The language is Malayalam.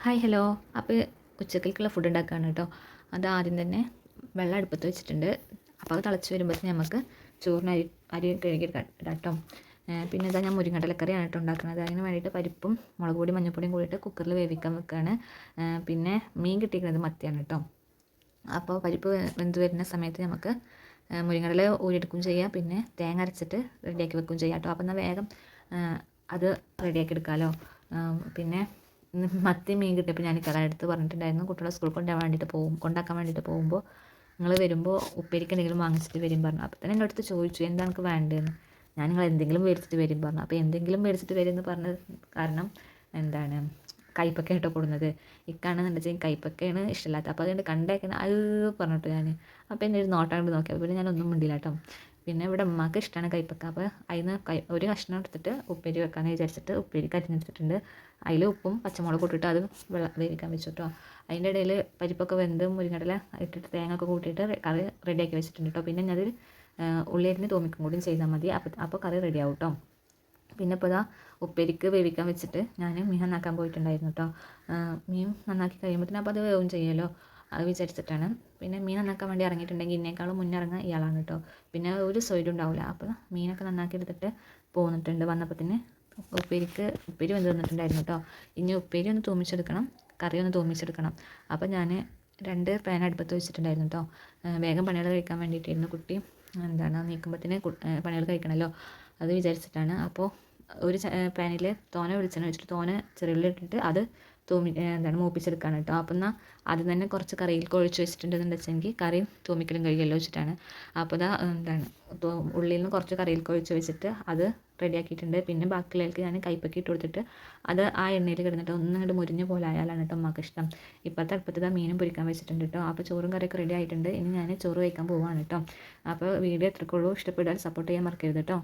Hi hello. അപ്പോൾ ഉച്ചക്കലേക്കുള്ള ഫുഡ് ഉണ്ടാക്കുകയാണ് കേട്ടോ. അത് ആദ്യം തന്നെ വെള്ളം അടുപ്പത്ത് വെച്ചിട്ടുണ്ട്. അപ്പോൾ അത് തിളച്ച് വരുമ്പോഴത്തേന് നമുക്ക് ചോറിന് അരി കഴുകി ഇടാം കേട്ടോ. പിന്നെ ഇതാ ഞാൻ മുരിങ്ങടലക്കറിയാണ് കേട്ടോ ഉണ്ടാക്കുന്നത്. അതിന് വേണ്ടിയിട്ട് പരിപ്പും മുളക് പൊടി മഞ്ഞൾപ്പൊടിയും കൂടിയിട്ട് കുക്കറിൽ വേവിക്കാൻ വെക്കുകയാണ്. പിന്നെ മീൻ കിട്ടിയിരിക്കുന്നത് മത്തിയാണ് കേട്ടോ. അപ്പോൾ പരിപ്പ് വെന്ത് വരുന്ന സമയത്ത് നമുക്ക് മുരിങ്ങടല ഊരിയെടുക്കുകയും ചെയ്യാം. പിന്നെ തേങ്ങ അരച്ചിട്ട് റെഡിയാക്കി വെക്കുകയും ചെയ്യാം കേട്ടോ. അപ്പോൾ എന്നാൽ വേഗം അത് റെഡിയാക്കി എടുക്കാമല്ലോ. പിന്നെ മത്തി മീൻ കിട്ടിയപ്പോൾ ഞാൻ ഇക്കാടെ അടുത്ത് പറഞ്ഞിട്ടുണ്ടായിരുന്നു, കുട്ടികളെ സ്കൂളിൽ കൊണ്ടാക്കാൻ വേണ്ടിയിട്ട് പോകുമ്പോൾ നിങ്ങൾ വരുമ്പോൾ ഉപ്പേരിക്ക് എന്തെങ്കിലും വാങ്ങിച്ചിട്ട് വരും പറഞ്ഞു. അപ്പോൾ തന്നെ എൻ്റെ അടുത്ത് ചോദിച്ചു എന്താണ് എനിക്ക് വേണ്ടതെന്ന്. ഞാൻ നിങ്ങൾ എന്തെങ്കിലും മേടിച്ചിട്ട് വരും പറഞ്ഞു. അപ്പോൾ എന്തെങ്കിലും മേടിച്ചിട്ട് വരും എന്ന് പറഞ്ഞത് കാരണം എന്താണ്, കയ്പ്പക്ക കേട്ടോ കൊടുന്നത്. ഇക്കാണെന്നുണ്ടെങ്കിൽ കയ്പ്പക്കയാണ് ഇഷ്ടമില്ലാത്ത. അപ്പോൾ അതുകൊണ്ട് കണ്ടേക്കാൻ അത് പറഞ്ഞിട്ട് ഞാൻ അപ്പോൾ എൻ്റെ ഒരു നോട്ടം കൊണ്ട് നോക്കിയത്, പിന്നെ ഞാനൊന്നും മിണ്ടില്ല കേട്ടോ. പിന്നെ ഇവിടെ ഉമ്മാക്ക് ഇഷ്ടമാണ് കയ്പ്പക്ക. അപ്പോൾ അതിന് ഒരു കഷ്ണം എടുത്തിട്ട് ഉപ്പേരി വെക്കാമെന്ന് വിചാരിച്ചിട്ട് ഉപ്പേരി കരിഞ്ഞെടുത്തിട്ടുണ്ട്. അതിൽ ഉപ്പും പച്ചമുളകും ഇട്ടിട്ട് അത് വേവിക്കാൻ വെച്ചു കേട്ടോ. അതിൻ്റെ ഇടയിൽ പരിപ്പൊക്കെ വെന്ത് മുരിങ്ങടല ഇട്ടിട്ട് തേങ്ങ ഒക്കെ കൂട്ടിയിട്ട് കറി റെഡിയാക്കി വെച്ചിട്ടുണ്ട് കേട്ടോ. പിന്നെ ഞാനത് ഉള്ളിയരിഞ്ഞ് തോമിക്കും കൂടിയും ചെയ്താൽ മതി. അപ്പോൾ കറി റെഡിയാവും കേട്ടോ. പിന്നെ ഇപ്പോൾ ഇതാ ഉപ്പേരിക്ക് വേവിക്കാൻ വെച്ചിട്ട് ഞാൻ മീൻ നന്നാക്കാൻ പോയിട്ടുണ്ടായിരുന്നു കേട്ടോ. മീൻ നന്നാക്കി കഴിയുമ്പോഴത്തേനും അപ്പോൾ അത് വേവും ചെയ്യുമല്ലോ, അത് വിചാരിച്ചിട്ടാണ്. പിന്നെ മീൻ നന്നാക്കാൻ വേണ്ടി ഇറങ്ങിയിട്ടുണ്ടെങ്കിൽ ഇതിനേക്കാളും മുന്നേ ഇറങ്ങാൻ ഇയാളാണ് കേട്ടോ. പിന്നെ ഒരു സ്വൈര്യം ഉണ്ടാവില്ല. അപ്പോൾ മീനൊക്കെ നന്നാക്കി എടുത്തിട്ട് പോന്നിട്ടുണ്ട്. വന്നപ്പോഴത്തേന് ഉപ്പേരി വെന്ത് തന്നിട്ടുണ്ടായിരുന്നു കേട്ടോ. ഇനി ഉപ്പേരി ഒന്ന് തൂമിച്ചെടുക്കണം, കറി ഒന്ന് തൂമിച്ചെടുക്കണം. അപ്പോൾ ഞാൻ 2 പാൻ അടുപ്പത്ത് വെച്ചിട്ടുണ്ടായിരുന്നു കേട്ടോ. വേഗം പണികൾ കഴിക്കാൻ വേണ്ടിയിട്ടായിരുന്നു. കുട്ടി നീക്കുമ്പോഴത്തേന് പണികൾ കഴിക്കണമല്ലോ, അത് വിചാരിച്ചിട്ടാണ്. അപ്പോൾ ഒരു പാനിൽ തോനെ വെളിച്ചെണ്ണ വെച്ചിട്ട് തോനെ ചെറുള്ളി ഇട്ടിട്ട് അത് മൂപ്പിച്ചെടുക്കുകയാണ് കേട്ടോ. അപ്പം എന്നാൽ ആദ്യം തന്നെ കുറച്ച് കറിയിലേക്ക് ഒഴിച്ച് വെച്ചിട്ടുണ്ടെന്ന് വെച്ചെങ്കിൽ കറിയും തൂമിക്കലും കഴിയുമല്ലോ വെച്ചിട്ടാണ്. അപ്പോൾ ഇതാ ഉള്ളിൽ നിന്ന് കുറച്ച് കറിയിലേക്ക് ഒഴിച്ച് വെച്ചിട്ട് അത് റെഡിയാക്കിയിട്ടുണ്ട്. പിന്നെ ബാക്കിയുള്ളതിലേക്ക് ഞാൻ കയ്പ്പയ്ക്ക് ഇട്ട് കൊടുത്തിട്ട് അത് ആ എണ്ണയിൽ കിടന്നിട്ട് ഒന്നിങ്ങോട്ട് മുരിഞ്ഞ പോലെ ആയാലാണ് കേട്ടോ അമ്മക്ക് ഇഷ്ടം. ഇപ്പോഴത്തെ അടുപ്പത്ത് മീനും പൊരിക്കാൻ വെച്ചിട്ടുണ്ട് കേട്ടോ. അപ്പോൾ ചോറും കറിയൊക്കെ റെഡി ആയിട്ടുണ്ട്. ഇനി ഞാൻ ചോറ് കഴിക്കാൻ പോവുകയാണ് കേട്ടോ. അപ്പോൾ വീഡിയോ എത്രക്കുള്ളൂ, ഇഷ്ടപ്പെട്ടാൽ സപ്പോർട്ട് ചെയ്യാൻ മറക്കരുത് കേട്ടോ.